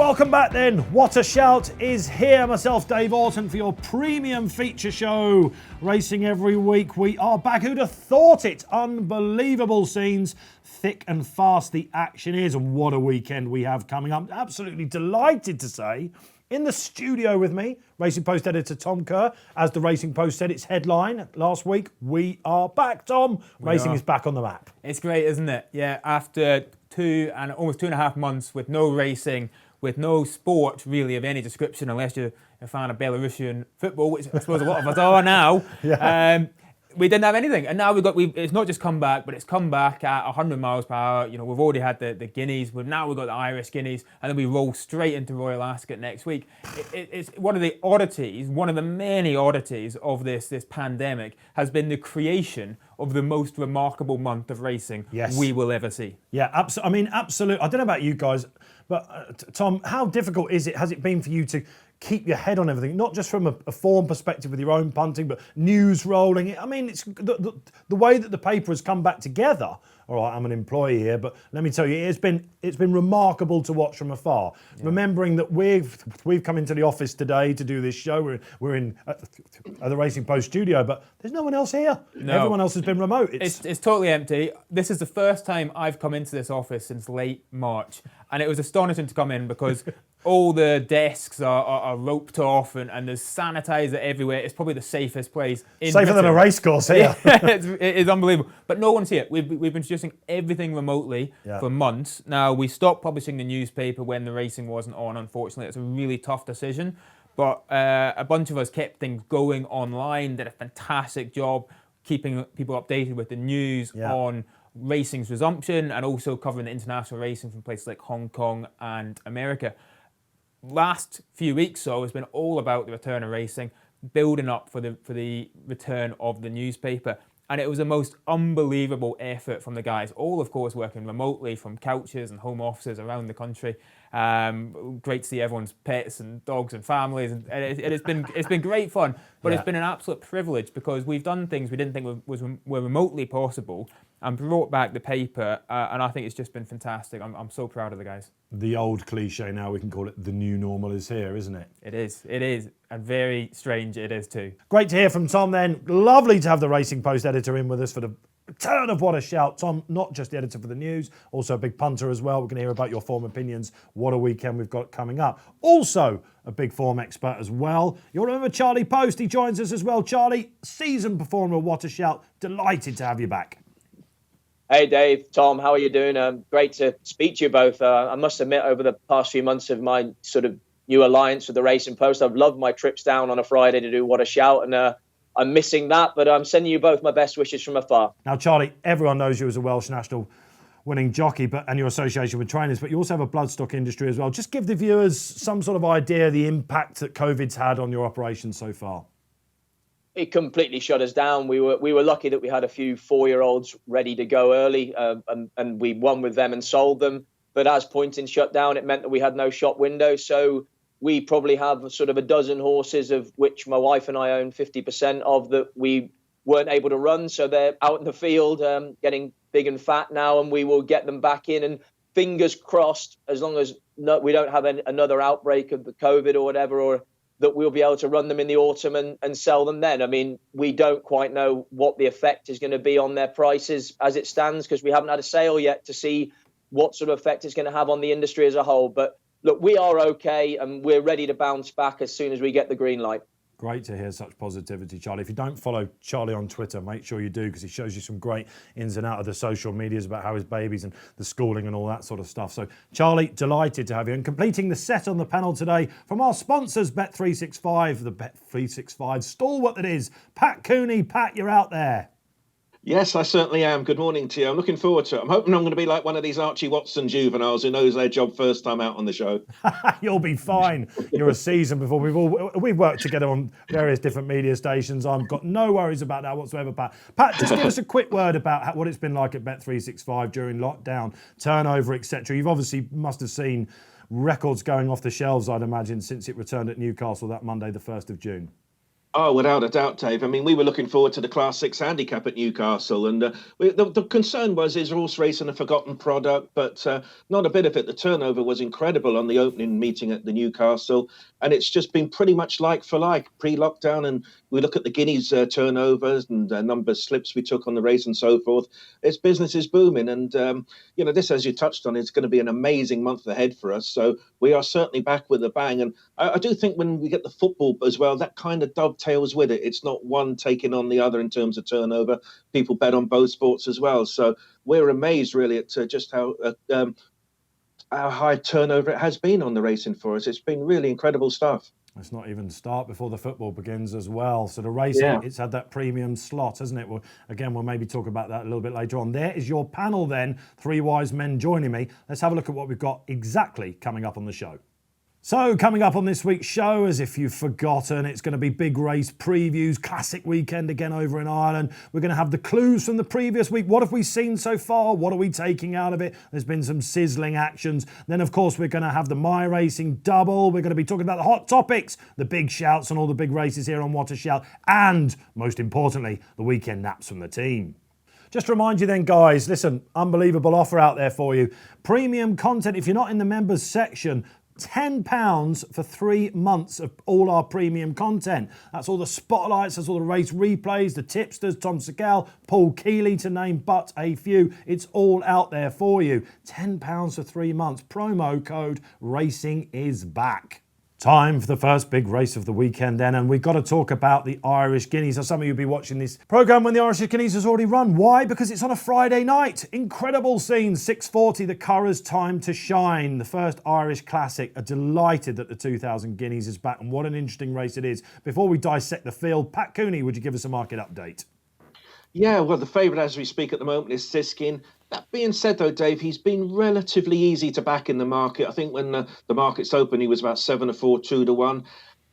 Welcome back then. What a Shout is here. Myself, Dave Orton, for your premium feature show. Racing every week. We are back. Who'd have thought it? Unbelievable scenes. Thick and fast the action is. And what a weekend we have coming up. Absolutely delighted to say, in the studio with me, Racing Post editor Tom Kerr. As the Racing Post said its headline last week, we are back, Tom. Racing is back on the map. It's great, isn't it? Yeah, after almost 2.5 months with no racing, with no sport really of any description, unless you're a fan of Belarusian football, which I suppose a lot of us are now. Yeah. We didn't have anything, and now it's not just come back, but it's come back at 100 miles per hour. You know, we've already had the Guineas, we've got the Irish Guineas, and then we roll straight into Royal Ascot next week. It's one of the oddities, one of the many oddities of this pandemic has been the creation of the most remarkable month of racing we will ever see. Yeah, absolutely. I don't know about you guys, but Tom, how difficult has it been for you to keep your head on everything, not just from a form perspective with your own punting, but news rolling? I mean, it's the way that the paper has come back together. All right, I'm an employee here, but let me tell you, it's been remarkable to watch from afar. Yeah. Remembering that we've come into the office today to do this show. We're in at the Racing Post studio, but there's no one else here. No. Everyone else has been remote. It's totally empty. This is the first time I've come into this office since late March, and it was astonishing to come in because all the desks are roped off and there's sanitizer everywhere. It's probably the safest place in Safer Britain. than a racecourse here. It is unbelievable. But no one's here. We've been introducing everything remotely for months. Now, we stopped publishing the newspaper when the racing wasn't on, unfortunately. It's a really tough decision. But a bunch of us kept things going online, did a fantastic job keeping people updated with the news on racing's resumption and also covering the international racing from places like Hong Kong and America. Last few weeks has been all about the return of racing, building up for the return of the newspaper. And it was the most unbelievable effort from the guys, all of course working remotely from couches and home offices around the country. Great to see everyone's pets and dogs and families, and it's been great fun. But it's been an absolute privilege because we've done things we didn't think were remotely possible and brought back the paper, and I think it's just been fantastic. I'm so proud of the guys. The old cliche now, we can call it the new normal, is here, isn't it? It is, and very strange it is too. Great to hear from Tom then. Lovely to have the Racing Post editor in with us for the return of What a Shout. Tom, not just the editor for the news, also a big punter as well. We're going to hear about your form opinions. What a weekend we've got coming up. Also, a big form expert as well. You'll remember Charlie Post, he joins us as well. Charlie, seasoned performer of What a Shout. Delighted to have you back. Hey Dave, Tom, how are you doing? Great to speak to you both. I must admit, over the past few months of my sort of new alliance with the Racing Post, I've loved my trips down on a Friday to do What a Shout, and I'm missing that, but I'm sending you both my best wishes from afar. Now, Charlie, everyone knows you as a Welsh national winning jockey and your association with trainers, but you also have a bloodstock industry as well. Just give the viewers some sort of idea of the impact that COVID's had on your operation so far. It completely shut us down. We were lucky that we had a few 4-year-olds ready to go early, and we won with them and sold them. But as Poynton shut down, it meant that we had no shop window. So we probably have sort of a dozen horses, of which my wife and I own 50% of, that we weren't able to run. So they're out in the field, getting big and fat now, and we will get them back in. And fingers crossed, as long as we don't have another outbreak of the COVID or whatever, or that we'll be able to run them in the autumn and sell them then. I mean, we don't quite know what the effect is going to be on their prices as it stands, because we haven't had a sale yet to see what sort of effect it's going to have on the industry as a whole. But look, we are okay, and we're ready to bounce back as soon as we get the green light. Great to hear such positivity, Charlie. If you don't follow Charlie on Twitter, make sure you do, because he shows you some great ins and out of the social medias about how his babies and the schooling and all that sort of stuff. So, Charlie, delighted to have you. And completing the set on the panel today from our sponsors, Bet365, the Bet365 stalwart that is, Pat Cooney. Pat, you're out there. Yes, I certainly am. Good morning to you. I'm looking forward to it. I'm hoping I'm going to be like one of these Archie Watson juveniles who knows their job first time out on the show. You'll be fine. You're a season before. We've worked together on various different media stations. I've got no worries about that whatsoever, Pat. Pat, just give us a quick word about what it's been like at Bet365 during lockdown, turnover, etc. You've obviously must have seen records going off the shelves, I'd imagine, since it returned at Newcastle that Monday, the 1st of June. Oh, without a doubt, Dave. I mean, we were looking forward to the Class 6 handicap at Newcastle, and the concern was, is horse racing a forgotten product? But not a bit of it. The turnover was incredible on the opening meeting at the Newcastle, and it's just been pretty much like for like pre-lockdown. And we look at the Guineas turnovers and number of slips we took on the race and so forth. Its business is booming, and this, as you touched on, is going to be an amazing month ahead for us. So we are certainly back with a bang, and I do think when we get the football as well, that kind of dovetails with it. It's not one taking on the other in terms of turnover. People bet on both sports as well. So we're amazed really at just how high turnover it has been on the racing for us. It's been really incredible stuff. It's not even start before the football begins as well. So the racing, it's had that premium slot, hasn't it? We'll maybe talk about that a little bit later on. There is your panel then, three wise men joining me. Let's have a look at what we've got exactly coming up on the show. So coming up on this week's show, as if you've forgotten, it's going to be big race previews, classic weekend again over in Ireland. We're going to have the clues from the previous week. What have we seen so far? What are we taking out of it? There's been some sizzling actions. Then, of course, we're going to have the My Racing double. We're going to be talking about the hot topics, the big shouts on all the big races here on What a Shout. And, most importantly, the weekend naps from the team. Just to remind you then, guys, listen, unbelievable offer out there for you. Premium content, if you're not in the members section, £10 for 3 months of all our premium content. That's all the spotlights, that's all the race replays, the tipsters, Tom Segal, Paul Keeley, to name but a few. It's all out there for you. £10 for 3 months. Promo code Racing is back. Time for the first big race of the weekend then, and we've got to talk about the Irish Guineas. Now, some of you will be watching this programme when the Irish Guineas has already run. Why? Because it's on a Friday night. Incredible scenes. 6:40, the Curragh Time to Shine. The first Irish Classic. Are delighted that the 2000 Guineas is back, and what an interesting race it is. Before we dissect the field, Pat Cooney, would you give us a market update? Yeah, well, the favourite as we speak at the moment is Siskin. That being said, though, Dave, he's been relatively easy to back in the market. I think when the market's open, he was about 7-4, 2-1.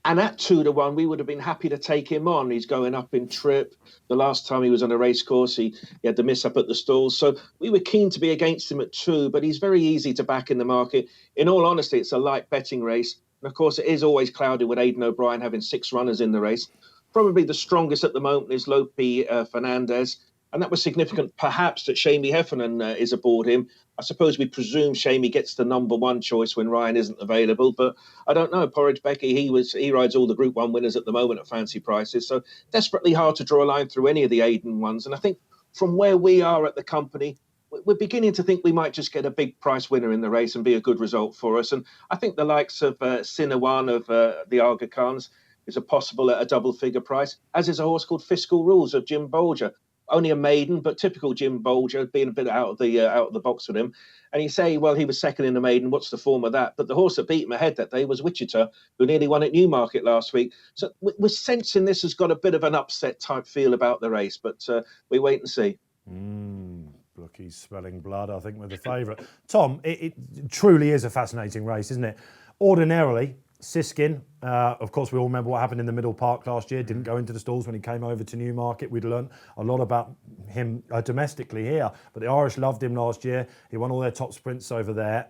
And at 2-1, we would have been happy to take him on. He's going up in trip. The last time he was on a race course, he had the miss up at the stalls. So we were keen to be against him at 2, but he's very easy to back in the market. In all honesty, it's a light betting race. And of course, it is always clouded with Aidan O'Brien having 6 runners in the race. Probably the strongest at the moment is Lope Fernandez. And that was significant, perhaps, that Shamie Heffernan is aboard him. I suppose we presume Shamie gets the number 1 choice when Ryan isn't available. But I don't know. Porridge Becky, he rides all the Group 1 winners at the moment at fancy prices. So desperately hard to draw a line through any of the Aidan ones. And I think from where we are at the company, we're beginning to think we might just get a big price winner in the race and be a good result for us. And I think the likes of Sinawan of the Aga Khans is a possible at a double figure price, as is a horse called Fiscal Rules of Jim Bolger. Only a maiden, but typical Jim Bolger, being a bit out of the box with him. And you say, well, he was second in the maiden. What's the form of that? But the horse that beat him ahead that day was Wichita, who nearly won at Newmarket last week. So we're sensing this has got a bit of an upset type feel about the race, but we wait and see. Look, he's smelling blood, I think, with the favourite. Tom, it truly is a fascinating race, isn't it? Ordinarily, Siskin, of course, we all remember what happened in the Middle Park last year. Didn't go into the stalls when he came over to Newmarket. We'd learned a lot about him domestically here. But the Irish loved him last year. He won all their top sprints over there.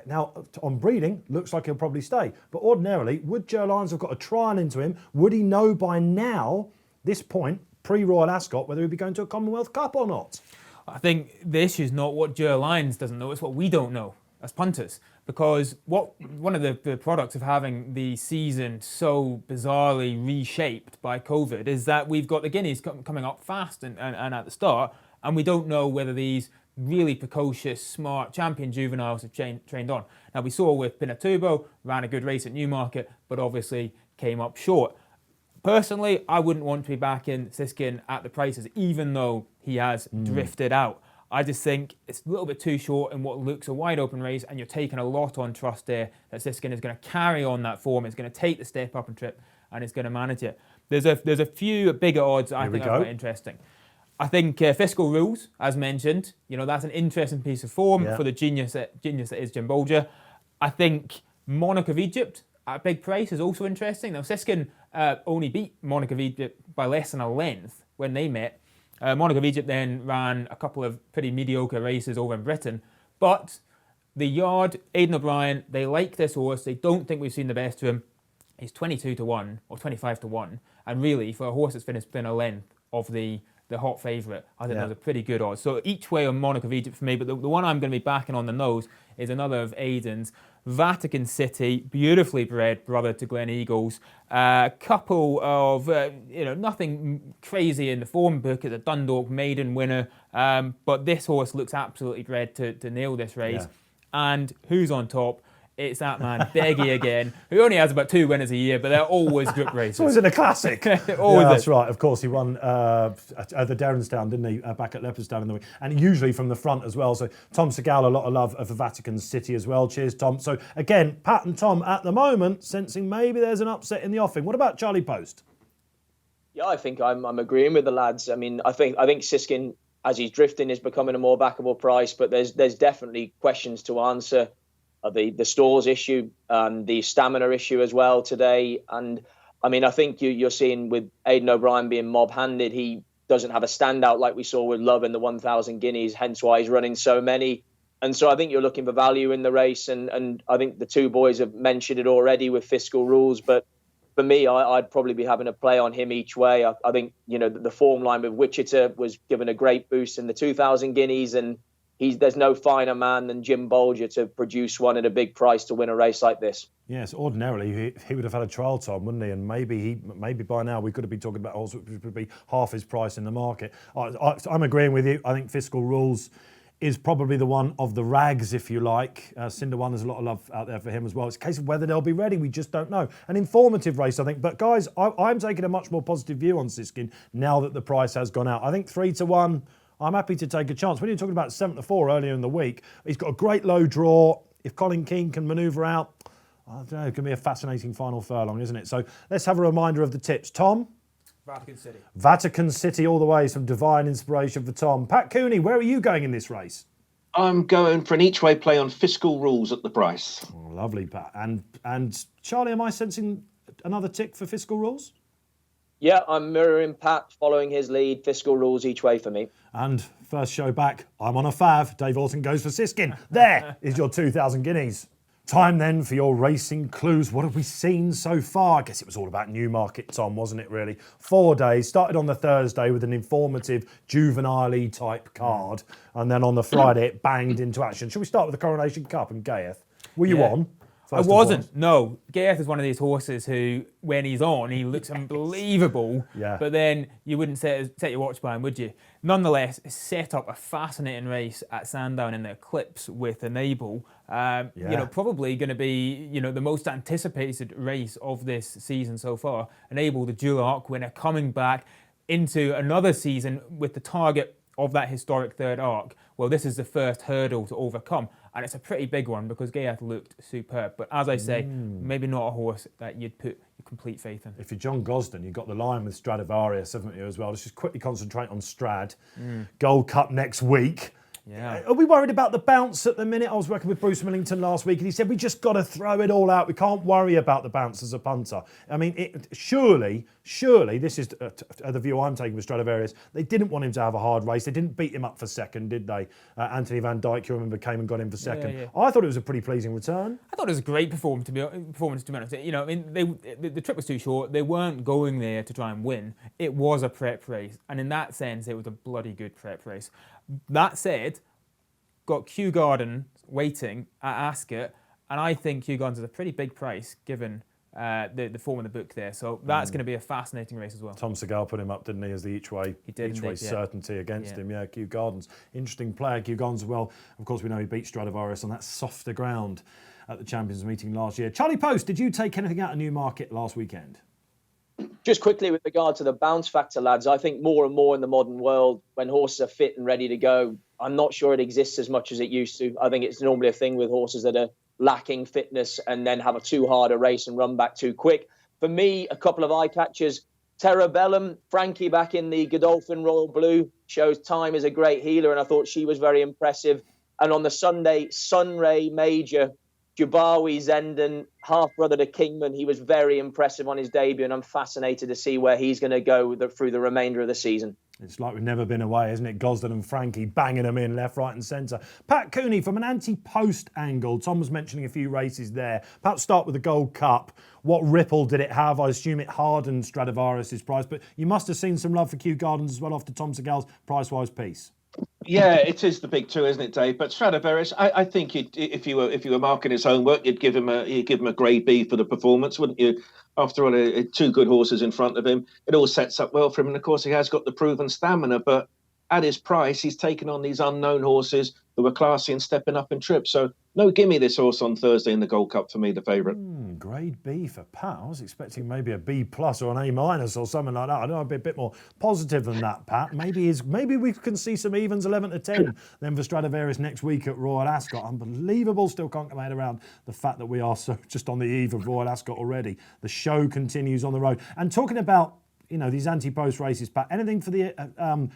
Now, on breeding, looks like he'll probably stay. But ordinarily, would Joe Lyons have got a trial into him? Would he know by now, this point, pre-Royal Ascot, whether he'd be going to a Commonwealth Cup or not? I think the issue is not what Joe Lyons doesn't know, it's what we don't know as punters. Because one of the products of having the season so bizarrely reshaped by COVID is that we've got the Guineas coming up fast and at the start, and we don't know whether these really precocious, smart champion juveniles have trained on. Now, we saw with Pinatubo, ran a good race at Newmarket, but obviously came up short. Personally, I wouldn't want to be back in Siskin at the prices, even though he has drifted out. I just think it's a little bit too short in what looks a wide open race, and you're taking a lot on trust there that Siskin is going to carry on that form. It's going to take the step up and trip, and it's going to manage it. There's a few bigger odds I think are quite interesting. I think Fiscal Rules, as mentioned, that's an interesting piece of form for the genius that is Jim Bolger. I think Monarch of Egypt at a big price is also interesting. Now, Siskin only beat Monarch of Egypt by less than a length when they met. Monarch of Egypt then ran a couple of pretty mediocre races over in Britain. But the yard, Aidan O'Brien, they like this horse. They don't think we've seen the best of him. He's 22-1 or 25-1, and really for a horse that's finished within a length of the hot favourite, I think those are pretty good odds. So each way on Monarch of Egypt for me, but the one I'm going to be backing on the nose is another of Aidan's, Vatican City, beautifully bred brother to Glen Eagles. Couple of, nothing crazy in the form book. It's a Dundalk maiden winner, but this horse looks absolutely bred to nail this race. Yeah. And who's on top? It's that man, Beggy again, who only has about 2 winners a year, but they're always grip races. It's always in a classic. Always Yeah, that's right. Of course, he won at the Derrenstown, didn't he? Back at Leopardstown in the week. And usually from the front as well. So Tom Segal, a lot of love for Vatican City as well. Cheers, Tom. So again, Pat and Tom at the moment sensing maybe there's an upset in the offing. What about Charlie Post? Yeah, I think I'm agreeing with the lads. I mean, I think Siskin, as he's drifting, is becoming a more backable price, but there's definitely questions to answer. The stalls issue and the stamina issue as well today. And I mean, I think you're seeing with Aidan O'Brien being mob-handed, he doesn't have a standout like we saw with Love in the 1,000 Guineas, hence why he's running so many. And so I think you're looking for value in the race. And I think the two boys have mentioned it already with Fiscal Rules. But for me, I'd probably be having a play on him each way. I think, the form line with Wichita was given a great boost in the 2,000 Guineas, and there's no finer man than Jim Bolger to produce one at a big price to win a race like this. Yes, ordinarily he would have had a trial time, wouldn't he? And maybe by now we could have been talking about horse which would be half his price in the market. I'm agreeing with you. I think Fiscal Rules is probably the one of the rags, if you like. Cinder One, there's a lot of love out there for him as well. It's a case of whether they'll be ready. We just don't know. An informative race, I think. But guys, I'm taking a much more positive view on Siskin now that the price has gone out. I think 3-1. I'm happy to take a chance. When you're talking about 7-4 earlier in the week, he's got a great low draw. If Colin Keane can manoeuvre out, I don't know, it's going to be a fascinating final furlong, isn't it? So let's have a reminder of the tips. Tom? Vatican City. Vatican City all the way, some divine inspiration for Tom. Pat Cooney, where are you going in this race? I'm going for an each-way play on Fiscal Rules at the price. Oh, lovely, Pat. And Charlie, am I sensing another tick for Fiscal Rules? Yeah, I'm mirroring Pat, following his lead. Fiscal Rules each way for me. And first show back, I'm on a fav. Dave Orton goes for Siskin. There is your 2,000 guineas. Time then for your racing clues. What have we seen so far? I guess it was all about Newmarket, Tom, wasn't it, really? 4 days. Started on the Thursday with an informative, juvenile type card. And then on the Friday, it banged into action. Shall we start with the Coronation Cup and Gayeth? Were you on? I wasn't. No. Gayeth is one of these horses who, when he's on, he looks unbelievable. Yeah. But then you wouldn't set your watch by him, would you? Nonetheless, set up a fascinating race at Sandown in the Eclipse with Enable. Probably going to be, the most anticipated race of this season so far. Enable, the dual arc winner, coming back into another season with the target of that historic third arc. Well, this is the first hurdle to overcome. And it's a pretty big one because Gayeth looked superb. But as I say, maybe not a horse that you'd put your complete faith in. If you're John Gosden, you've got the line with Stradivarius, haven't you, as well? Let's just quickly concentrate on Strad. Gold Cup next week. Yeah. Are we worried about the bounce at the minute? I was working with Bruce Millington last week and he said, we just got to throw it all out. We can't worry about the bounce as a punter. I mean, surely, this is the view I'm taking with Stradivarius. They didn't want him to have a hard race. They didn't beat him up for second, did they? Anthony Van Dyke, you remember, came and got him for second. Yeah. I thought it was a pretty pleasing return. I thought it was a great performance, to be honest. The trip was too short. They weren't going there to try and win. It was a prep race. And in that sense, it was a bloody good prep race. That said, got Kew Garden waiting at Ascot, and I think Kew Gardens is a pretty big price given the form of the book there. So that's going to be a fascinating race as well. Tom Segal put him up, didn't he, as the each way certainty against him. Yeah, Kew Gardens. Interesting player, Kew Gardens as well. Of course, we know he beat Stradivarius on that softer ground at the Champions meeting last year. Charlie Post, did you take anything out of Newmarket last weekend? Just quickly with regard to the bounce factor, lads, I think more and more in the modern world, when horses are fit and ready to go, I'm not sure it exists as much as it used to. I think it's normally a thing with horses that are lacking fitness and then have a too hard a race and run back too quick. For me, a couple of eye catchers. Terrabellum, Frankie back in the Godolphin Royal Blue, shows time is a great healer, and I thought she was very impressive. And on the Sunday, Sunray Major, Jubawi Zenden, half-brother to Kingman, he was very impressive on his debut, and I'm fascinated to see where he's going to go through the remainder of the season. It's like we've never been away, isn't it? Gosden and Frankie banging them in left, right and centre. Pat Cooney, from an anti-post angle, Tom was mentioning a few races there. Perhaps start with the Gold Cup. What ripple did it have? I assume it hardened Stradivarius' price, but you must have seen some love for Kew Gardens as well after Tom Segal's price-wise piece. Yeah, it is the big two, isn't it, Dave? But Stradivarius, I think if you were marking his homework, you'd give him a grade B for the performance, wouldn't you? After all, two good horses in front of him, it all sets up well for him. And of course, he has got the proven stamina. But at his price, he's taken on these unknown horses who were classy and stepping up in trips. So no, give me this horse on Thursday in the Gold Cup for me, the favourite. Grade B for Pat. I was expecting maybe a B plus or an A minus or something like that. I know I'd be a bit more positive than that, Pat. Maybe we can see some evens 11 to 10 then for Stradivarius next week at Royal Ascot. Unbelievable. Still can't get my head around the fact that we are so just on the eve of Royal Ascot already. The show continues on the road. And talking about these anti-post races, Pat, anything for the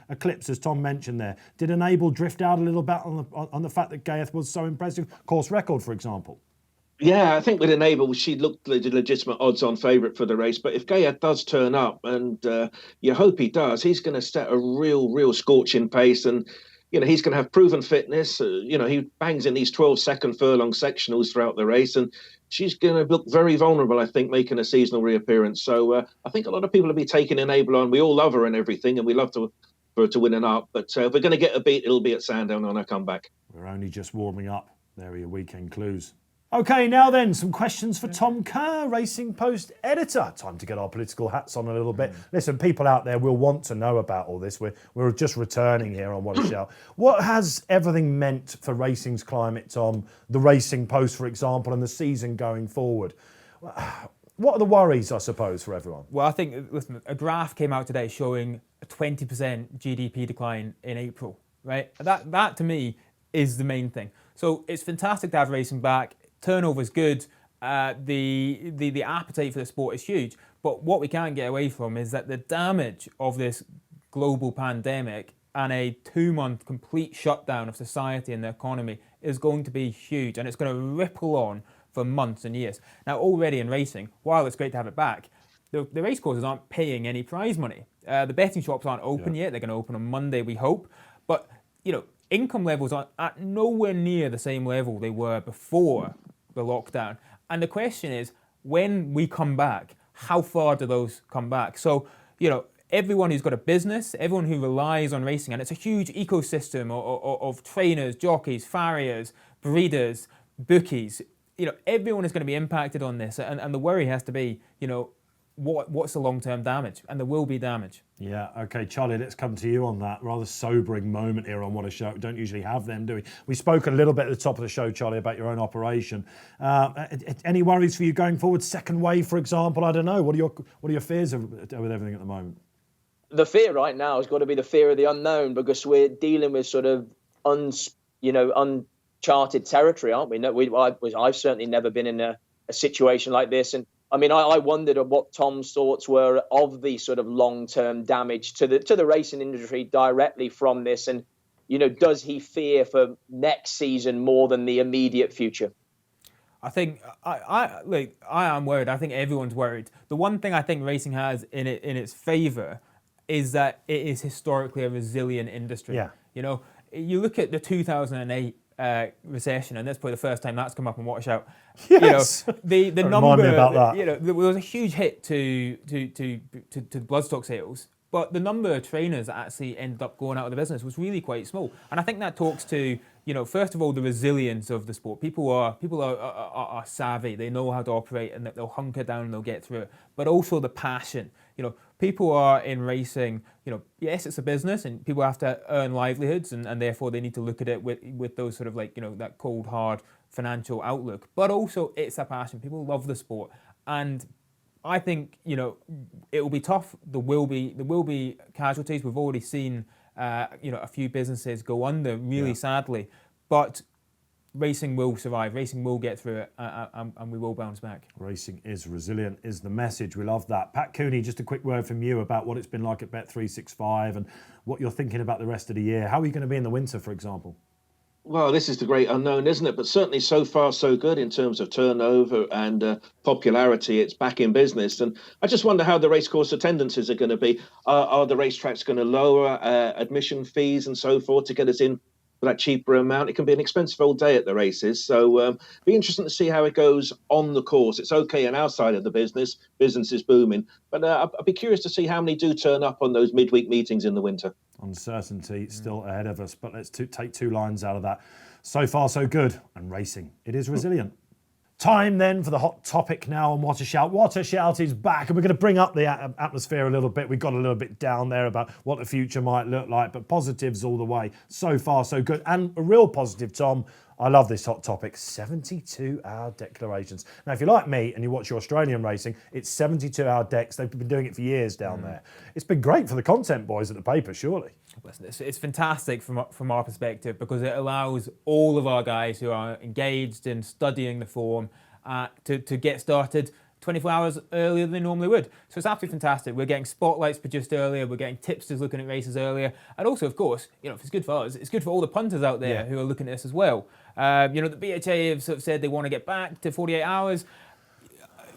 Eclipse, as Tom mentioned there? Did Enable drift out a little bit on the fact that Gayeth was so impressive? Course record, for example. Yeah, I think with Enable, she looked legitimate odds-on favourite for the race. But if Gayeth does turn up, and you hope he does, he's going to set a real scorching pace. And, he's going to have proven fitness. He bangs in these 12-second furlong sectionals throughout the race. And she's going to look very vulnerable, I think, making a seasonal reappearance. So I think a lot of people will be taking Enable on. We all love her and everything, and we love for her to win an up. But if we're going to get a beat, it'll be at Sandown on her comeback. We're only just warming up. There are your weekend clues. OK, now then, some questions for Tom Kerr, Racing Post editor. Time to get our political hats on a little bit. Listen, people out there will want to know about all this. We're just returning here on What a Shout. What has everything meant for racing's climate, Tom? The Racing Post, for example, and the season going forward. What are the worries, I suppose, for everyone? Well, I think, listen, a graph came out today showing a 20% GDP decline in April, right? That to me is the main thing. So it's fantastic to have racing back. Turnover is good. The appetite for the sport is huge. But what we can't get away from is that the damage of this global pandemic and a 2-month complete shutdown of society and the economy is going to be huge, and it's going to ripple on for months and years. Now, already in racing, while it's great to have it back, the racecourses aren't paying any prize money. The betting shops aren't open yet. They're going to open on Monday, we hope. But, income levels are at nowhere near the same level they were before the lockdown. And the question is, when we come back, how far do those come back? So, everyone who's got a business, everyone who relies on racing, and it's a huge ecosystem of trainers, jockeys, farriers, breeders, bookies, everyone is going to be impacted on this. And the worry has to be, what's the long-term damage? And there will be damage. Yeah, OK, Charlie, let's come to you on that. Rather sobering moment here on What a Show. We don't usually have them, do we? We spoke a little bit at the top of the show, Charlie, about your own operation. Any worries for you going forward? Second wave, for example? I don't know. What are your fears with everything at the moment? The fear right now has got to be the fear of the unknown, because we're dealing with sort of uncharted territory, aren't we? I've certainly never been in a situation like this. And I mean, I wondered what Tom's thoughts were of the sort of long-term damage to the racing industry directly from this. And, does he fear for next season more than the immediate future? I think I am worried. I think everyone's worried. The one thing I think racing has in its favour is that it is historically a resilient industry. Yeah. You look at the 2008 recession, and that's probably the first time that's come up on What a Shout. Yes. The number. Remind me about that. There was a huge hit to bloodstock sales, but the number of trainers that actually ended up going out of the business was really quite small. And I think that talks to, first of all, the resilience of the sport. People are savvy. They know how to operate, and they'll hunker down and they'll get through it. But also the passion. People are in racing. Yes, it's a business, and people have to earn livelihoods, and therefore they need to look at it with those sort of that cold, hard financial outlook. But also, it's a passion. People love the sport, and I think it will be tough. There will be casualties. We've already seen a few businesses go under really sadly, but racing will survive. Racing will get through it, and we will bounce back. Racing is resilient, is the message. We love that. Pat Cooney, just a quick word from you about what it's been like at Bet365 and what you're thinking about the rest of the year. How are you going to be in the winter, for example? Well, this is the great unknown, isn't it? But certainly so far so good in terms of turnover and popularity. It's back in business. And I just wonder how the racecourse attendances are going to be. Are the racetracks going to lower admission fees and so forth to get us in for that cheaper amount? It can be an expensive old day at the races. So be interesting to see how it goes on the course. It's okay on our side of the business. Business is booming. But I'd be curious to see how many do turn up on those midweek meetings in the winter. Uncertainty still ahead of us, but let's take two lines out of that. So far, so good. And racing, it is resilient. Time then for the hot topic now on What a Shout. What a Shout is back, and we're going to bring up the atmosphere a little bit. We got a little bit down there about what the future might look like, but positives all the way. So far, so good. And a real positive, Tom, I love this hot topic, 72-hour declarations. Now, if you're like me and you watch your Australian racing, it's 72-hour decks. They've been doing it for years down there. It's been great for the content boys at the paper, surely. Listen, it's fantastic from our perspective because it allows all of our guys who are engaged in studying the form to get started 24 hours earlier than they normally would. So it's absolutely fantastic. We're getting spotlights produced earlier, we're getting tipsters looking at races earlier, and also, of course, if it's good for us, it's good for all the punters out there who are looking at this as well. The BHA have sort of said they want to get back to 48 hours.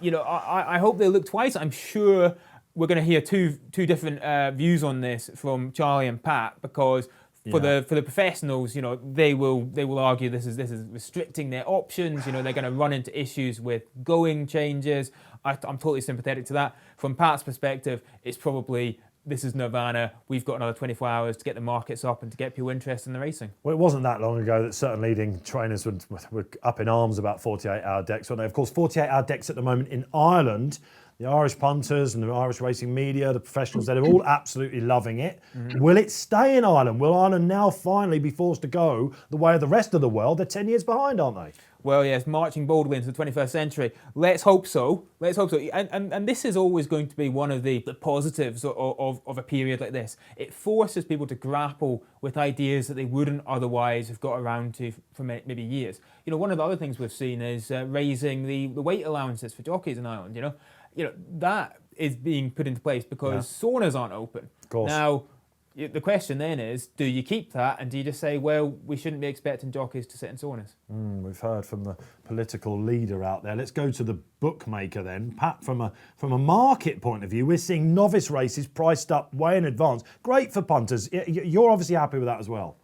I hope they look twice. I'm sure we're going to hear two different views on this from Charlie and Pat because for the professionals, they will argue this is restricting their options. They're going to run into issues with going changes. I'm totally sympathetic to that. From Pat's perspective, it's probably this is nirvana. We've got another 24 hours to get the markets up and to get people interested in the racing. Well, it wasn't that long ago that certain leading trainers were up in arms about 48-hour decks, weren't they? Of course, 48-hour decks at the moment in Ireland. The Irish punters and the Irish racing media, the professionals, they're all absolutely loving it. Mm-hmm. Will it stay in Ireland? Will Ireland now finally be forced to go the way of the rest of the world? They're 10 years behind, aren't they? Well, yes, marching boldly into the 21st century. Let's hope so. And this is always going to be one of the positives of a period like this. It forces people to grapple with ideas that they wouldn't otherwise have got around to for maybe years. One of the other things we've seen is raising the weight allowances for jockeys in Ireland. That is being put into place because saunas aren't open. Of course. Now, the question then is, do you keep that and do you just say, well, we shouldn't be expecting jockeys to sit in saunas? We've heard from the political leader out there. Let's go to the bookmaker then. Pat, from a market point of view, we're seeing novice races priced up way in advance. Great for punters. You're obviously happy with that as well.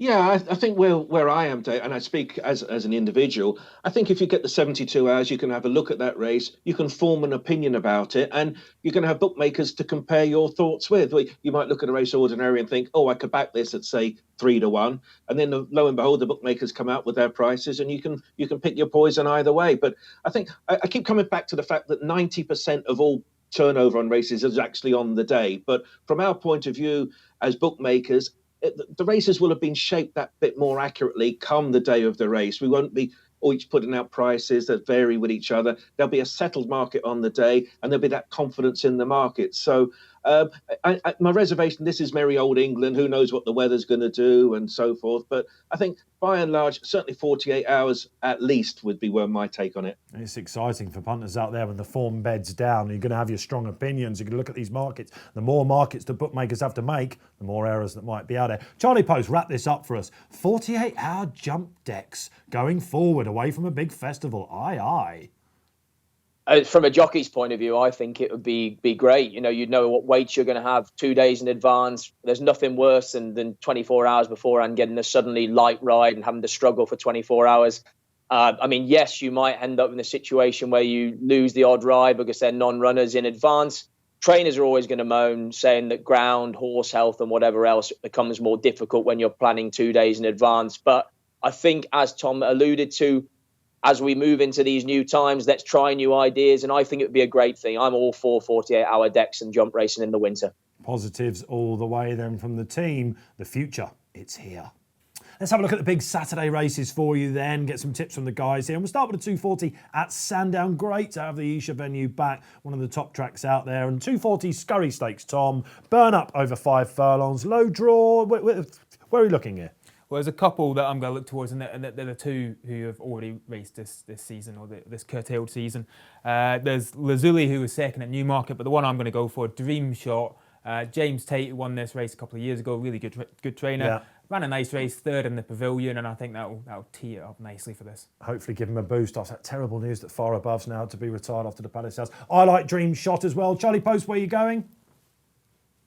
Yeah, I think where I am, Dave, and I speak as an individual, I think if you get the 72 hours, you can have a look at that race, you can form an opinion about it, and you're going to have bookmakers to compare your thoughts with. You might look at a race ordinary and think, oh, I could back this at, say, 3-1, and then lo and behold, the bookmakers come out with their prices, and you can pick your poison either way. But I think I keep coming back to the fact that 90% of all turnover on races is actually on the day. But from our point of view as bookmakers, the races will have been shaped that bit more accurately come the day of the race. We won't be each putting out prices that vary with each other. There'll be a settled market on the day, and there'll be that confidence in the market. So my reservation, this is merry old England. Who knows what the weather's going to do and so forth. But I think by and large, certainly 48 hours at least would be my take on it. It's exciting for punters out there when the form beds down. You're going to have your strong opinions. You're going to look at these markets. The more markets the bookmakers have to make, the more errors that might be out there. Charlie Post, wrap this up for us. 48-hour jump decks going forward away from a big festival. Aye. From a jockey's point of view, I think it would be great. You'd know what weights you're going to have 2 days in advance. There's nothing worse than 24 hours beforehand getting a suddenly light ride and having to struggle for 24 hours. Yes, you might end up in a situation where you lose the odd ride because they're non-runners in advance. Trainers are always going to moan, saying that ground, horse health and whatever else becomes more difficult when you're planning 2 days in advance. But I think, as Tom alluded to, as we move into these new times, let's try new ideas. And I think it would be a great thing. I'm all for 48-hour decks and jump racing in the winter. Positives all the way then from the team. The future, it's here. Let's have a look at the big Saturday races for you then, get some tips from the guys here. And we'll start with the 240 at Sandown. Great to have the Esher venue back, one of the top tracks out there. And 240 Scurry Stakes, Tom. Burn up over 5 furlongs. Low draw. Where are we looking here? Well, there's a couple that I'm going to look towards, and they're the two who have already raced this season, or this curtailed season. There's Lazuli, who was second at Newmarket, but the one I'm going to go for, Dream Shot. James Tate won this race a couple of years ago, really good trainer. Yeah. ran a nice race, third in the pavilion, and I think that'll tee it up nicely for this. Hopefully give him a boost after that terrible news that Far Above's now to be retired after the Palace House. I like Dream Shot as well. Charlie Post, where are you going?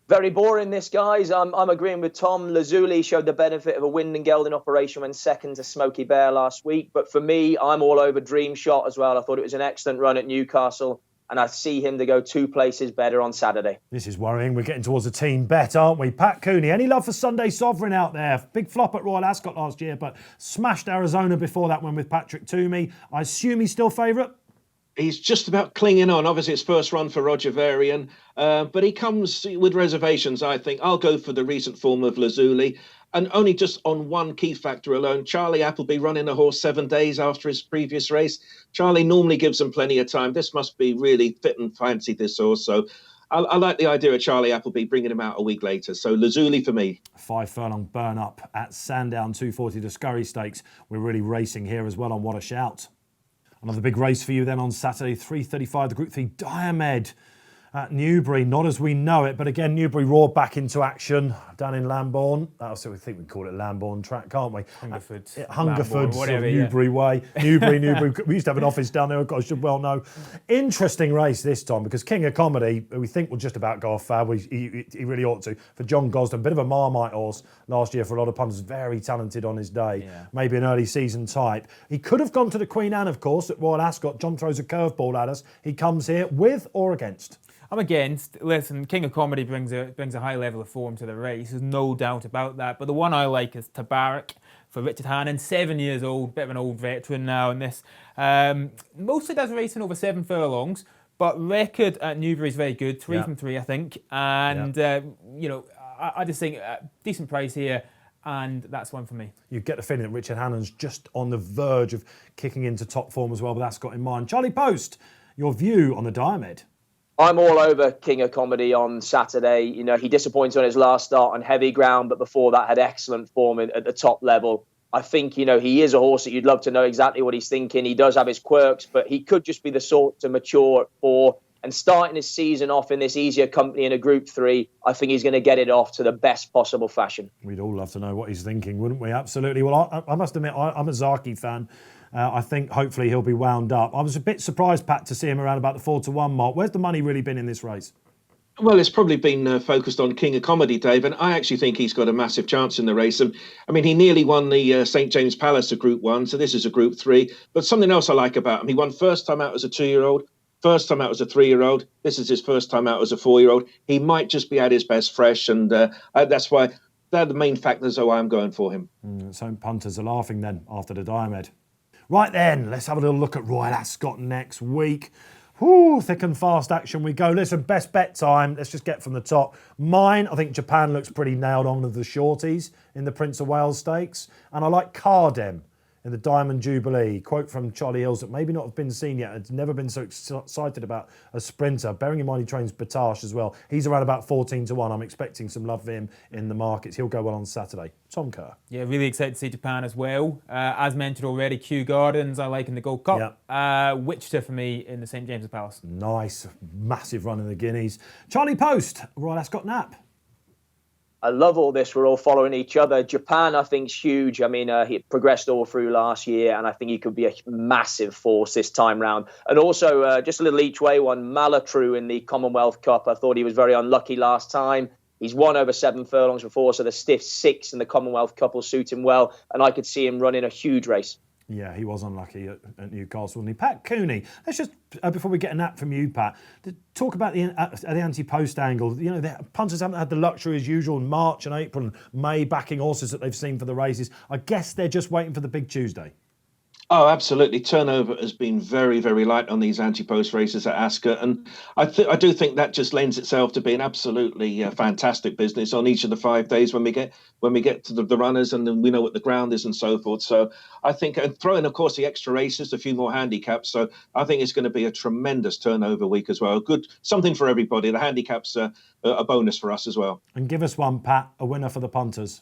Very boring, this, guys. I'm agreeing with Tom. Lazuli showed the benefit of a wind and gelding operation when second to Smoky Bear last week. But for me, I'm all over Dream Shot as well. I thought it was an excellent run at Newcastle, and I see him to go 2 places better on Saturday. This is worrying. We're getting towards a team bet, aren't we? Pat Cooney, any love for Sunday Sovereign out there? Big flop at Royal Ascot last year, but smashed Arizona before that one with Patrick Toomey. I assume he's still favourite? He's just about clinging on. Obviously, it's first run for Roger Varian, but he comes with reservations, I think. I'll go for the recent form of Lazuli. And only just on one key factor alone, Charlie Appleby running a horse 7 days after his previous race. Charlie normally gives him plenty of time. This must be really fit and fancy, this horse. So I like the idea of Charlie Appleby bringing him out a week later. So Lazuli for me. 5 furlong burn up at Sandown 240 to Scurry Stakes. We're really racing here as well on What a Shout. Another big race for you then on Saturday, 3:35, the Group 3 Diomed at Newbury. Not as we know it, but again, Newbury roared back into action down in Lambourne. So we think we call it Lambourne track, can't we? Hungerford, whatever, Newbury Way. Newbury. We used to have an office down there, of course, you should well know. Interesting race this time because King of Comedy, we think will just about go off fab. He really ought to. For John Gosden, bit of a Marmite horse last year for a lot of punters, very talented on his day. Yeah. Maybe an early season type. He could have gone to the Queen Anne, of course, at Royal Ascot. John throws a curveball at us. He comes here with or against? I'm against. Listen, King of Comedy brings a high level of form to the race. There's no doubt about that. But the one I like is Tabarak for Richard Hannon, 7 years old, bit of an old veteran now in this. Mostly does racing over 7 furlongs, but record at Newbury is very good, 3 from 3, I think. And I just think decent price here. And that's one for me. You get the feeling that Richard Hannon's just on the verge of kicking into top form as well, but that's got in mind. Charlie Post, your view on the Diomed? I'm all over King of Comedy on Saturday. You know, he disappointed on his last start on heavy ground, but before that had excellent form at the top level. I think, he is a horse that you'd love to know exactly what he's thinking. He does have his quirks, but he could just be the sort to mature for. And starting his season off in this easier company in a Group 3, I think he's going to get it off to the best possible fashion. We'd all love to know what he's thinking, wouldn't we? Absolutely. Well, I must admit, I'm a Zaki fan. I think hopefully he'll be wound up. I was a bit surprised, Pat, to see him around about the 4-1 mark. Where's the money really been in this race? Well, it's probably been focused on King of Comedy, Dave, and I actually think he's got a massive chance in the race. And I mean, he nearly won the St. James Palace of Group 1, so this is a Group 3. But something else I like about him, he won first time out as a 2-year-old, first time out as a 3-year-old. This is his first time out as a 4-year-old. He might just be at his best fresh, and that's why they're the main factors why I'm going for him. So punters are laughing then after the Diomed. Right then, let's have a little look at Royal Ascot next week. Whoo, thick and fast action we go. Listen, best bet time. Let's just get from the top. Mine, I think Japan looks pretty nailed on with the shorties in the Prince of Wales Stakes. And I like Cardem in the Diamond Jubilee. Quote from Charlie Hills that maybe not have been seen yet. It's never been so excited about a sprinter. Bearing in mind he trains Batash as well. He's around about 14-1. I'm expecting some love for him in the markets. He'll go well on Saturday. Tom Kerr. Yeah, really excited to see Japan as well. As mentioned already, Kew Gardens I like in the Gold Cup. Yep. Wichita for me in the St. James's Palace. Nice, massive run in the Guineas. Charlie Post, Royal Ascot Nap. I love all this. We're all following each other. Japan, I think, is huge. I mean, he progressed all through last year, and I think he could be a massive force this time round. And also, just a little each way one, Malatru in the Commonwealth Cup. I thought he was very unlucky last time. He's won over 7 furlongs before, so the stiff 6 in the Commonwealth Cup will suit him well, and I could see him running a huge race. Yeah, he was unlucky at Newcastle, wasn't he? Pat Cooney, let's just, before we get a nap from you, Pat, talk about the anti-post angle. You know, the punters haven't had the luxury as usual in March and April and May backing horses that they've seen for the races. I guess they're just waiting for the big Tuesday. Oh, absolutely. Turnover has been very, very light on these anti-post races at Ascot. And I do think that just lends itself to being absolutely fantastic business on each of the 5 days when we get to the runners and then we know what the ground is and so forth. So I think, and throw in, of course, the extra races, a few more handicaps. So I think it's going to be a tremendous turnover week as well. Good, something for everybody. The handicaps are a bonus for us as well. And give us one, Pat, a winner for the punters.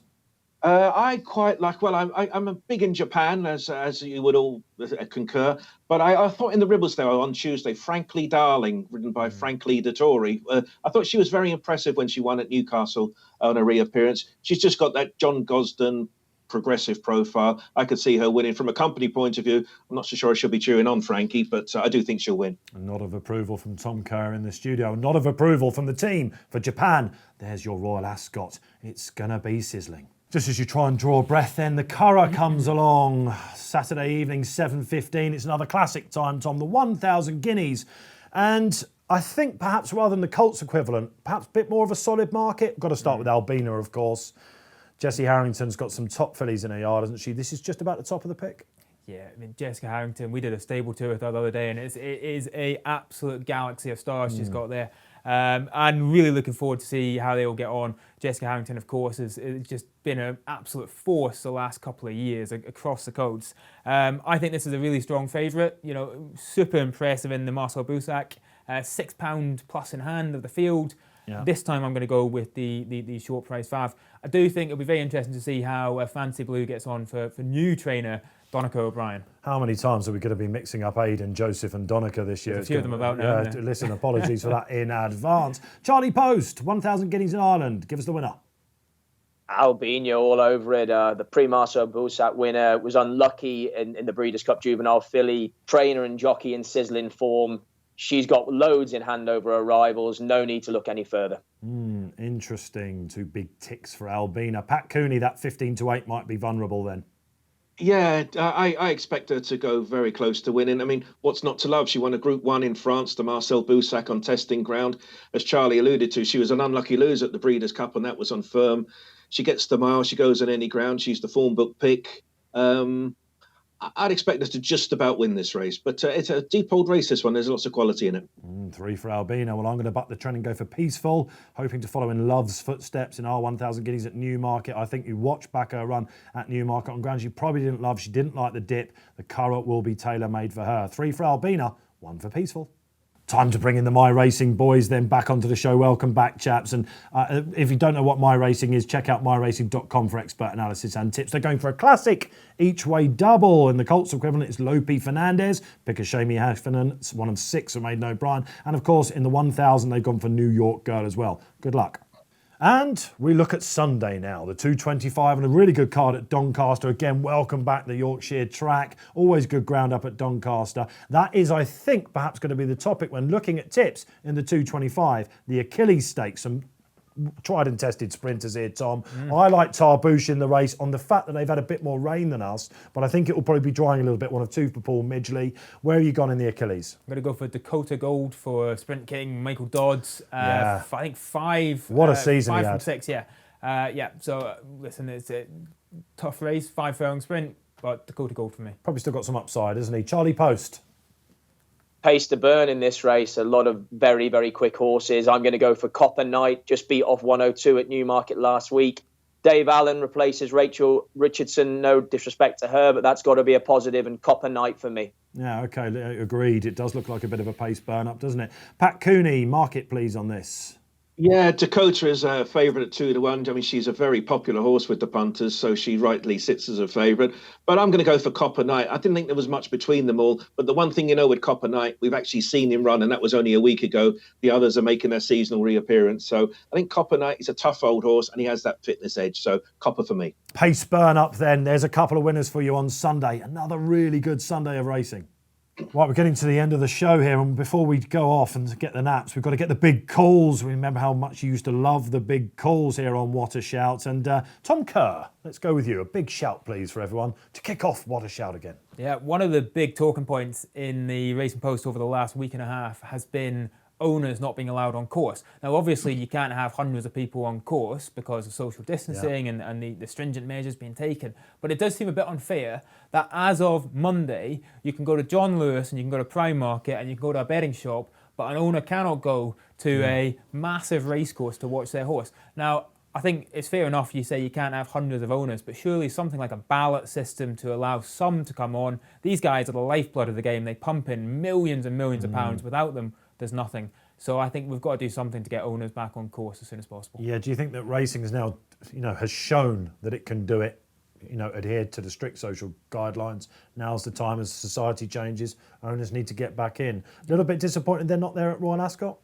I quite like. Well, I'm a big in Japan, as you would all concur. But I thought in the Ribbles there on Tuesday, Frankly Darling, ridden by Frankly Dettori. I thought she was very impressive when she won at Newcastle on a reappearance. She's just got that John Gosden progressive profile. I could see her winning. From a company point of view, I'm not so sure I should be cheering on Frankie, but I do think she'll win. A nod of approval from Tom Kerr in the studio. A nod of approval from the team for Japan. There's your Royal Ascot. It's gonna be sizzling. Just as you try and draw a breath then, the Curragh comes along. Saturday evening, 7:15. It's another classic time, Tom, the 1,000 guineas. And I think perhaps rather than the Colts equivalent, perhaps a bit more of a solid market. Got to start with Albina, of course. Jessie Harrington's got some top fillies in her yard, hasn't she? This is just about the top of the pick. Yeah, I mean, Jessica Harrington, we did a stable tour with her the other day, and it is a absolute galaxy of stars she's got there. And really looking forward to see how they all get on. Jessica Harrington, of course, has just been an absolute force the last couple of years across the coast. I think this is a really strong favourite. You know, super impressive in the Marcel Boussac. £6 plus in hand of the field. Yeah. This time I'm going to go with the short price Fav. I do think it'll be very interesting to see how Fancy Blue gets on for new trainer Donica O'Brien. How many times are we going to be mixing up Aidan, Joseph and Donica this year? There's a few of them about now. Yeah, listen, apologies for that in advance. Charlie Post, 1,000 guineas in Ireland. Give us the winner. Albina all over it. The pre-Marcel Boussac winner was unlucky in the Breeders' Cup Juvenile filly. Trainer and jockey in sizzling form. She's got loads in hand over her rivals. No need to look any further. Interesting. Two big ticks for Albina. Pat Cooney, that 15-8 might be vulnerable then. Yeah, I expect her to go very close to winning. I mean, what's not to love? She won a Group 1 in France, the Marcel Boussac on testing ground. As Charlie alluded to, she was an unlucky loser at the Breeders' Cup, and that was on firm. She gets the mile, she goes on any ground. She's the form book pick. I'd expect her to just about win this race, but it's a deep old race, this one. There's lots of quality in it. 3 for Albina. Well, I'm going to buck the trend and go for Peaceful, hoping to follow in Love's footsteps in our 1,000 guineas at Newmarket. I think you watch back her run at Newmarket on ground she probably didn't love. She didn't like the dip. The Curragh will be tailor-made for her. 3 for Albina, 1 for Peaceful. Time to bring in the My Racing boys then back onto the show. Welcome back, chaps. And if you don't know what My Racing is, check out myracing.com for expert analysis and tips. They're going for a classic each-way double. And the Colts equivalent is Lope Fernandez. Pick a Shamie Heffernan. It's one of 6 for Maiden O'Brien. And of course, in the 1,000, they've gone for New York Girl as well. Good luck. And we look at Sunday now, the 225 and a really good card at Doncaster. Again, welcome back the Yorkshire track. Always good ground up at Doncaster. That is, I think, perhaps going to be the topic when looking at tips in the 225. The Achilles Stakes, some tried and tested sprinters here, Tom. I like Tarbouche in the race on the fact that they've had a bit more rain than us, but I think it will probably be drying a little bit. 1 of 2 for Paul Midgley. Where have you gone in the Achilles? I'm going to go for Dakota Gold for Sprint King, Michael Dodds. I think 5. What a season 5 he from had. 6, yeah. So, listen, it's a tough race, 5 furlong sprint, but Dakota Gold for me. Probably still got some upside, isn't he? Charlie Post. Pace to burn in this race. A lot of very, very quick horses. I'm going to go for Copper Knight. Just beat off 102 at Newmarket last week. Dave Allen replaces Rachel Richardson. No disrespect to her, but that's got to be a positive. And Copper Knight for me. Yeah, okay, agreed. It does look like a bit of a pace burn-up, doesn't it? Pat Cooney, market please on this. Yeah, Dakota is a favourite at 2-1. I mean, she's a very popular horse with the punters, so she rightly sits as a favourite. But I'm going to go for Copper Knight. I didn't think there was much between them all. But the one thing you know with Copper Knight, we've actually seen him run, and that was only a week ago. The others are making their seasonal reappearance. So I think Copper Knight is a tough old horse, and he has that fitness edge. So Copper for me. Pace burn-up then. There's a couple of winners for you on Sunday. Another really good Sunday of racing. Right, we're getting to the end of the show here, and before we go off and get the naps, we've got to get the big calls. We remember how much you used to love the big calls here on What a Shout. And Tom Kerr, let's go with you. A big shout, please, for everyone to kick off What a Shout again. Yeah, one of the big talking points in the Racing Post over the last week and a half has been owners not being allowed on course. Now, obviously, you can't have hundreds of people on course because of social distancing and the stringent measures being taken. But it does seem a bit unfair that as of Monday, you can go to John Lewis and you can go to Prime Market and you can go to a betting shop, but an owner cannot go to a massive racecourse to watch their horse. Now, I think it's fair enough you say you can't have hundreds of owners, but surely something like a ballot system to allow some to come on. These guys are the lifeblood of the game. They pump in millions and millions of pounds. Without them, there's nothing. So I think we've got to do something to get owners back on course as soon as possible. Yeah, do you think that racing is now has shown that it can do it, adhered to the strict social guidelines. Now's the time as society changes, owners need to get back in. A little bit disappointed they're not there at Royal Ascot?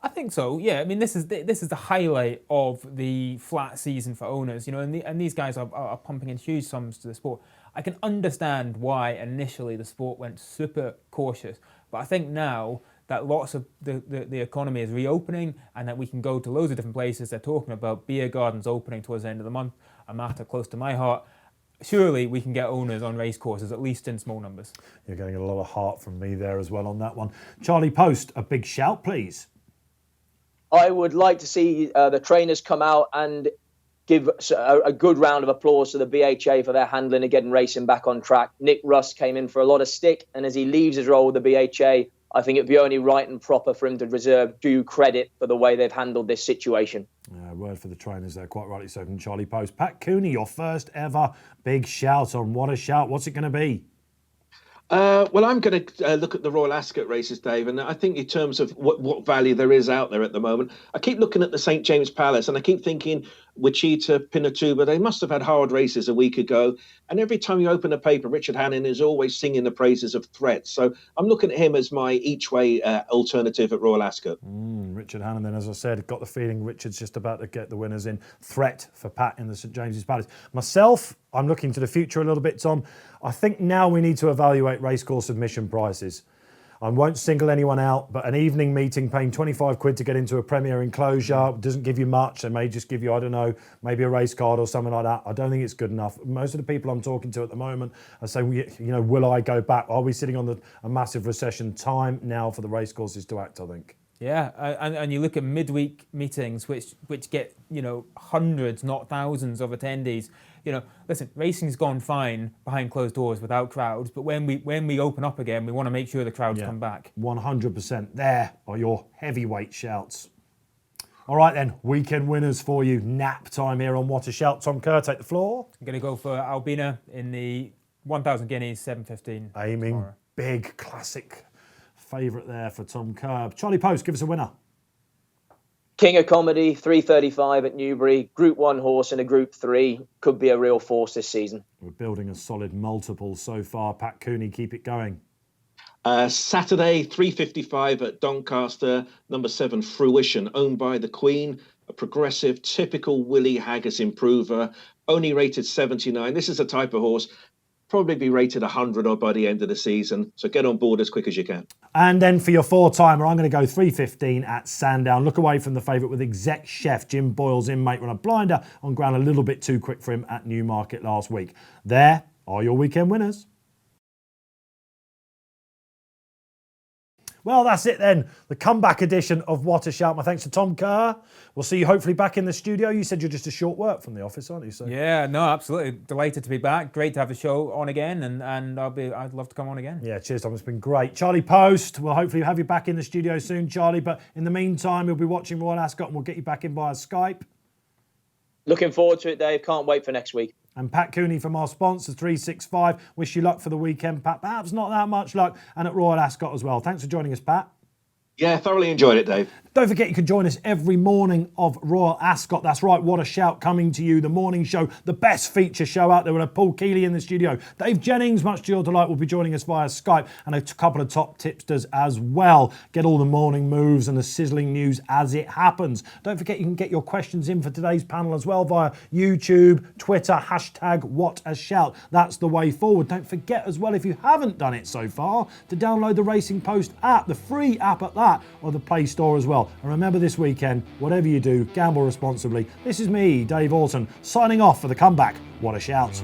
I think so. Yeah, I mean, this is the highlight of the flat season for owners. And these guys are pumping in huge sums to the sport. I can understand why initially the sport went super cautious, but I think now that lots of the economy is reopening and that we can go to loads of different places. They're talking about beer gardens opening towards the end of the month, a matter close to my heart. Surely we can get owners on racecourses, at least in small numbers. You're getting a lot of heart from me there as well on that one. Charlie Post, a big shout, please. I would like to see the trainers come out and give a good round of applause to the BHA for their handling of getting racing back on track. Nick Russ came in for a lot of stick, and as he leaves his role with the BHA, I think it'd be only right and proper for him to reserve due credit for the way they've handled this situation. Word for the trainers there, quite rightly so from Charlie Post. Pat Cooney, your first ever big shout on What a Shout. What's it going to be? Well, I'm going to look at the Royal Ascot races, Dave, and I think in terms of what value there is out there at the moment, I keep looking at the St James Palace and I keep thinking Wichita, Pinatubo, they must have had hard races a week ago. And every time you open a paper, Richard Hannon is always singing the praises of Threat. So I'm looking at him as my each-way alternative at Royal Ascot. Richard Hannon, then, as I said, got the feeling Richard's just about to get the winners in. Threat for Pat in the St James's Palace. Myself, I'm looking to the future a little bit, Tom. I think now we need to evaluate racecourse admission prices. I won't single anyone out, but an evening meeting paying 25 quid to get into a Premier enclosure doesn't give you much. They may just give you, I don't know, maybe a race card or something like that. I don't think it's good enough. Most of the people I'm talking to at the moment are saying, will I go back? Are we sitting on a massive recession? Time now for the racecourses to act, I think. Yeah, and you look at midweek meetings, which get hundreds, not thousands of attendees. Listen, racing's gone fine behind closed doors without crowds, but when we open up again, we want to make sure the crowds come back. 100%. There are your heavyweight shouts. All right then, weekend winners for you. Nap time here on What a Shout. Tom Kerr, take the floor. I'm going to go for Albina in the 1,000 guineas, 7:15. Aiming tomorrow. big, classic favourite there for Tom Kerr. Charlie Post, give us a winner. King of Comedy, 335 at Newbury, Group 1 horse in a Group 3. Could be a real force this season. We're building a solid multiple so far. Pat Cooney, keep it going. Saturday, 355 at Doncaster, number 7, Fruition, owned by the Queen, a progressive, typical Willie Haggis improver, only rated 79. This is a type of horse probably be rated 100 odd by the end of the season. So get on board as quick as you can. And then for your four-timer, I'm going to go 315 at Sandown. Look away from the favourite with exec chef Jim Boyle's inmate run a blinder on ground a little bit too quick for him at Newmarket last week. There are your weekend winners. Well, that's it then. The comeback edition of What a Shout. My thanks to Tom Kerr. We'll see you hopefully back in the studio. You said you're just a short work from the office, aren't you? So. Yeah, no, absolutely. Delighted to be back. Great to have the show on again, and I'd love to come on again. Yeah, cheers, Tom. It's been great. Charlie Post, we'll hopefully have you back in the studio soon, Charlie. But in the meantime, you'll be watching Royal Ascot and we'll get you back in via Skype. Looking forward to it, Dave. Can't wait for next week. And Pat Cooney from our sponsor, 365. Wish you luck for the weekend, Pat. Perhaps not that much luck. And at Royal Ascot as well. Thanks for joining us, Pat. Yeah, thoroughly enjoyed it, Dave. Don't forget you can join us every morning of Royal Ascot. That's right, What a Shout coming to you. The morning show, the best feature show out there. We'll have Paul Keeley in the studio. Dave Jennings, much to your delight, will be joining us via Skype. And a couple of top tipsters as well. Get all the morning moves and the sizzling news as it happens. Don't forget you can get your questions in for today's panel as well via YouTube, Twitter, hashtag What a Shout. That's the way forward. Don't forget as well, if you haven't done it so far, to download the Racing Post app, the free app at that, or the Play Store as well. And remember this weekend, whatever you do, gamble responsibly. This is me, Dave Orton, signing off for the comeback. What a Shout.